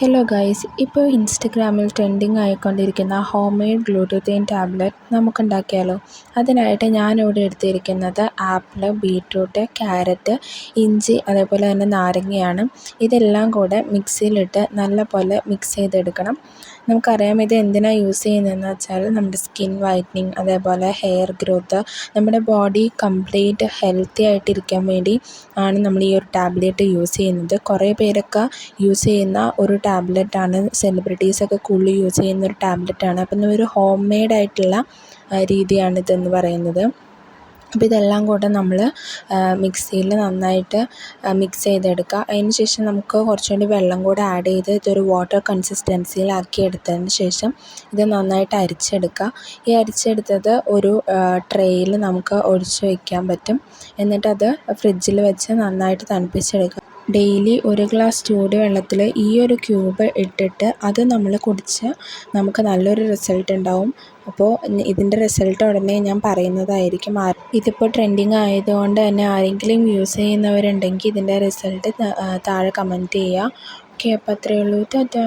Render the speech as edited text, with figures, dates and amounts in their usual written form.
Hello guys, ഇപ്പോൾ ഇൻസ്റ്റഗ്രാമിൽ trending ആയിക്കൊണ്ടിരിക്കുന്ന ഹോം മെയ്ഡ് ഗ്ലൂട്ടത്തൈൻ ടാബ്ലറ്റ് നമുക്കുണ്ടാക്കിയാലോ. അതിനായിട്ട് ഞാനിവിടെ എടുത്തിരിക്കുന്നത് ആപ്പിൾ, ബീറ്റ്റൂട്ട്, ക്യാരറ്റ്, ഇഞ്ചി, അതേപോലെ തന്നെ നാരങ്ങയാണ്. ഇതെല്ലാം കൂടെ മിക്സിയിലിട്ട് നല്ലപോലെ മിക്സ് ചെയ്തെടുക്കണം. നമുക്കറിയാം ഇത് എന്തിനാണ് യൂസ് ചെയ്യുന്നതെന്ന് വെച്ചാൽ നമ്മുടെ സ്കിൻ വൈറ്റനിങ്, അതേപോലെ ഹെയർ ഗ്രോത്ത്, നമ്മുടെ ബോഡി കംപ്ലീറ്റ് ഹെൽത്തി ആയിട്ടിരിക്കാൻ വേണ്ടി ആണ് നമ്മൾ ഈ ഒരു ടാബ്ലറ്റ് യൂസ് ചെയ്യുന്നത്. കുറേ പേരൊക്കെ യൂസ് ചെയ്യുന്ന ഒരു ടാബ്ലറ്റാണ്, സെലിബ്രിറ്റീസൊക്കെ കൂടുതൽ യൂസ് ചെയ്യുന്ന ഒരു ടാബ്ലറ്റാണ്. അപ്പം ഒരു ഹോം മെയ്ഡ് ആയിട്ടുള്ള രീതിയാണിതെന്ന് പറയുന്നത്. അപ്പോൾ ഇതെല്ലാം കൂടെ നമ്മൾ മിക്സിയിൽ നന്നായിട്ട് മിക്സ് ചെയ്തെടുക്കുക. അതിന് ശേഷം നമുക്ക് കുറച്ചുകൂടി വെള്ളം കൂടെ ആഡ് ചെയ്ത് ഇതൊരു വാട്ടർ കൺസിസ്റ്റൻസിയിലാക്കി എടുത്തതിന് ശേഷം ഇത് നന്നായിട്ട് അരിച്ചെടുക്കുക. ഈ അരിച്ചെടുത്തത് ഒരു ട്രേയിൽ നമുക്ക് ഒഴിച്ച് വയ്ക്കാൻ പറ്റും. എന്നിട്ടത് ഫ്രിഡ്ജിൽ വെച്ച് നന്നായിട്ട് തണുപ്പിച്ചെടുക്കുക. ഡെയിലി 1 ഗ്ലാസ് ചൂടുവെള്ളത്തിൽ ഈ ഒരു ക്യൂബ് ഇട്ടിട്ട് അത് നമ്മൾ കുടിച്ച് നമുക്ക് നല്ലൊരു റിസൾട്ട് ഉണ്ടാവും. അപ്പോൾ ഇതിൻ്റെ റിസൾട്ട് ഉടനെ ഞാൻ പറയുന്നതായിരിക്കും. ഇതിപ്പോൾ ട്രെൻഡിങ് ആയതുകൊണ്ട് തന്നെ ആരെങ്കിലും യൂസ് ചെയ്യുന്നവരുണ്ടെങ്കിൽ ഇതിൻ്റെ റിസൾട്ട് താഴെ കമൻറ്റ് ചെയ്യുക. ഓക്കെ, അപ്പോൾ അത്രയേ ഉള്ളൂ. ടാറ്റാ.